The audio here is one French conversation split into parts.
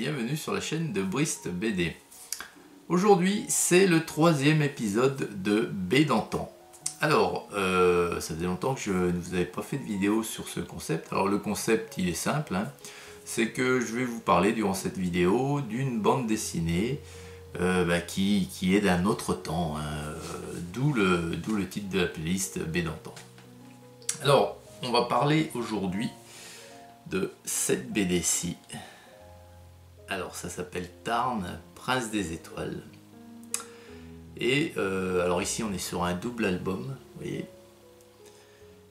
bienvenue sur la chaîne de Brist BD. Aujourd'hui, c'est le 3e épisode de B d'antan. Alors, ça faisait longtemps que je ne vous avais pas fait de vidéo sur ce concept. Alors le concept, il est simple, hein. C'est que je vais vous parler durant cette vidéo d'une bande dessinée qui est d'un autre temps, hein, d'où le titre de la playlist B d'antan. Alors, on va parler aujourd'hui de cette BD-ci. Alors, ça s'appelle Tarn, Prince des Étoiles. Et alors ici, on est sur un double album, vous voyez.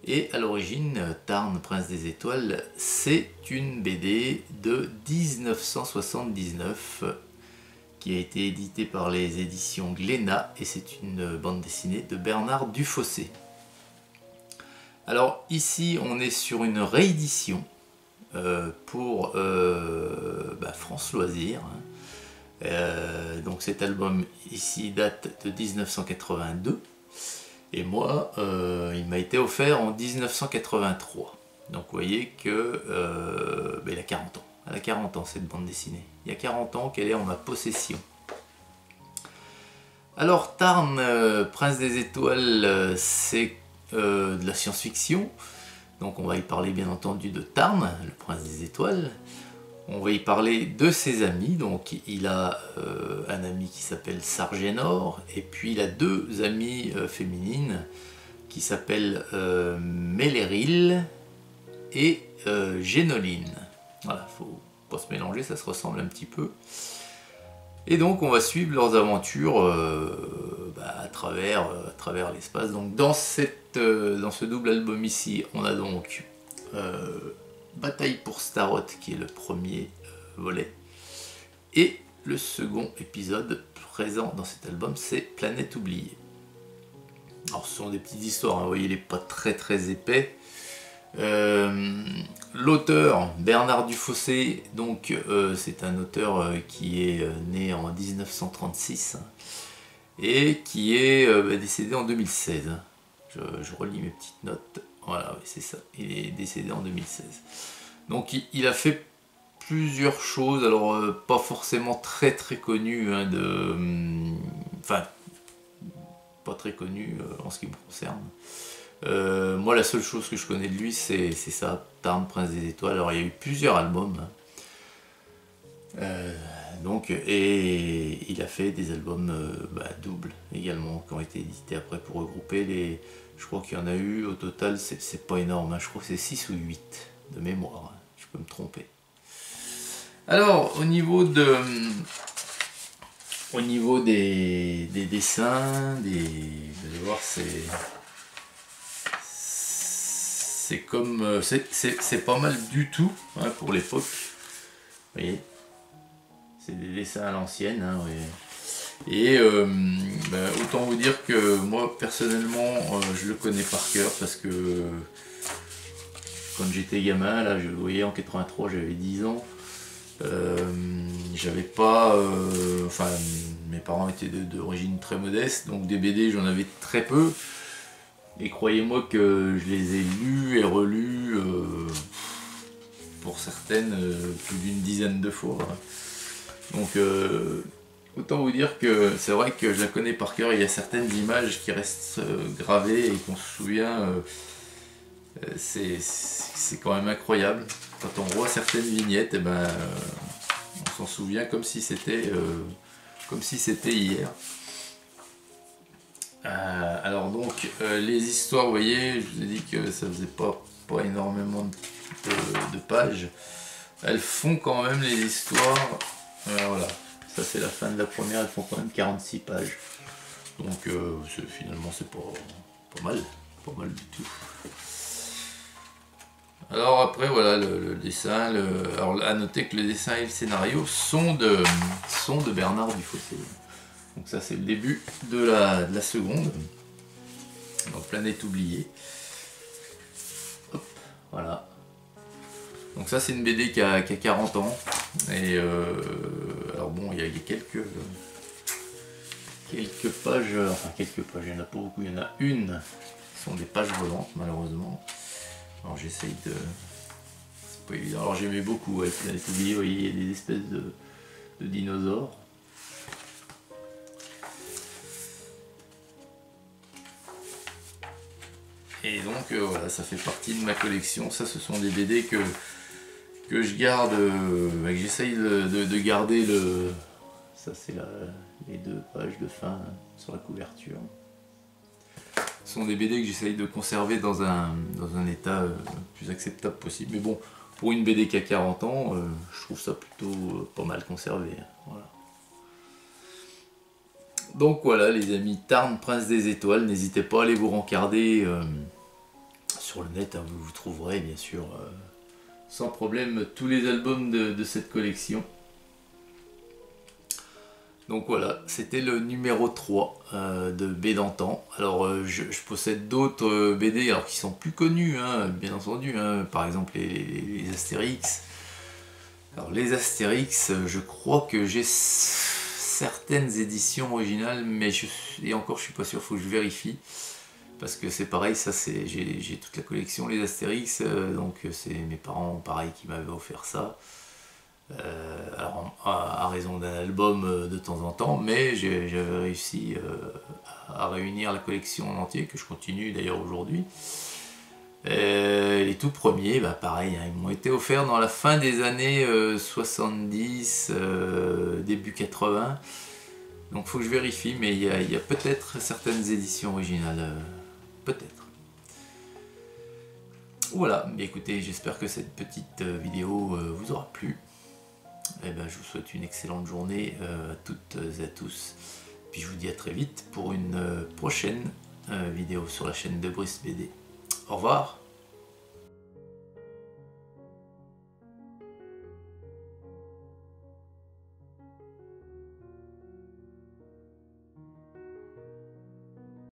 Et à l'origine, Tarn, Prince des Étoiles, c'est une BD de 1979 qui a été éditée par les éditions Glénat, et c'est une bande dessinée de Bernard Dufossé. Alors ici, on est sur une réédition pour France Loisirs. Donc cet album ici date de 1982 et moi il m'a été offert en 1983. Donc vous voyez que il a 40 ans. Elle a 40 ans cette bande dessinée. Il y a 40 ans qu'elle est en ma possession. Alors Tarn, Prince des Étoiles, c'est de la science-fiction. Donc on va y parler bien entendu de Tarn, le prince des étoiles. On va y parler de ses amis. Donc il a un ami qui s'appelle Sargénor, et puis il a deux amies féminines qui s'appellent Méléril et Génoline. Voilà, faut pas se mélanger, ça se ressemble un petit peu. Et donc on va suivre leurs aventures à travers l'espace. Donc dans ce double album ici, on a donc Bataille pour Staroth qui est le premier volet. Et le second épisode présent dans cet album, c'est Planète oubliée. Alors ce sont des petites histoires, hein, vous voyez, il n'est pas très épais. L'auteur Bernard Dufossé, donc c'est un auteur qui est né en 1936 et qui est décédé en 2016. Je relis mes petites notes. Voilà, oui, c'est ça. Il est décédé en 2016. Donc il a fait plusieurs choses, alors pas forcément très connues, hein, pas très connues en ce qui me concerne. Moi, la seule chose que je connais de lui, c'est ça, Tarn, Prince des Étoiles. Alors, il y a eu plusieurs albums. Et il a fait des albums doubles également, qui ont été édités après pour regrouper les... Je crois qu'il y en a eu, au total, c'est pas énorme, hein, je crois que c'est 6 ou 8 de mémoire, hein, je peux me tromper. Alors, au niveau des dessins, vous allez voir, c'est comme c'est pas mal du tout, hein, pour l'époque. Vous voyez, c'est des dessins à l'ancienne, hein, ouais. Et autant vous dire que moi personnellement je le connais par cœur, parce que quand j'étais gamin, là, vous voyez, en 83 j'avais 10 ans, j'avais pas mes parents étaient d'origine très modeste, donc des BD j'en avais très peu. Et croyez-moi que je les ai lus et relus, pour certaines, plus d'une dizaine de fois. Donc, autant vous dire que c'est vrai que je la connais par cœur. Il y a certaines images qui restent gravées et qu'on se souvient. C'est quand même incroyable. Quand on voit certaines vignettes, on s'en souvient comme si c'était hier. Alors donc les histoires, vous voyez, je vous ai dit que ça faisait pas énormément de pages. Elles font quand même les histoires, voilà, ça c'est la fin de la première, elles font quand même 46 pages. Donc finalement c'est pas mal du tout. Alors après voilà le dessin, alors à noter que le dessin et le scénario sont de Bernard Dufossé. Donc ça c'est le début de la seconde. Donc Planète oubliée. Hop, voilà. Donc ça c'est une BD qui a 40 ans. Et alors bon, il y a quelques pages, enfin quelques pages, il n'y en a pas beaucoup, il y en a une qui sont des pages volantes malheureusement. Alors j'essaye de... pas évident. Alors j'aimais beaucoup, ouais, vous avez oublié, vous voyez, il y a des espèces de dinosaures. Et donc voilà, ça fait partie de ma collection. Ça, ce sont des BD que je garde, que j'essaye de garder le... Ça, c'est les 2 pages de fin sur la couverture. Ce sont des BD que j'essaye de conserver dans un état le plus acceptable possible. Mais bon, pour une BD qui a 40 ans, je trouve ça plutôt pas mal conservé. Voilà. Donc voilà les amis, Tarn, Prince des Étoiles, n'hésitez pas à aller vous rencarder sur le net, hein, vous trouverez bien sûr sans problème tous les albums de cette collection. Donc voilà, c'était le numéro 3 de B d'antan. Alors je possède d'autres BD alors, qui sont plus connus, hein, bien entendu, hein, par exemple les Astérix. Alors les Astérix, je crois que j'ai certaines éditions originales, mais et encore je suis pas sûr, faut que je vérifie. Parce que c'est pareil, ça c'est, j'ai toute la collection les Astérix, donc c'est mes parents pareil qui m'avaient offert ça. Alors à raison d'un album de temps en temps, mais j'avais réussi à réunir la collection en entier, que je continue d'ailleurs aujourd'hui. Les tout premiers, bah pareil, hein, ils m'ont été offerts dans la fin des années 70, début 80. Donc faut que je vérifie, mais il y a peut-être certaines éditions originales, peut-être. Voilà, mais écoutez, j'espère que cette petite vidéo vous aura plu. Et ben, je vous souhaite une excellente journée à toutes et à tous. Puis je vous dis à très vite pour une prochaine vidéo sur la chaîne de Bruce BD. Au revoir.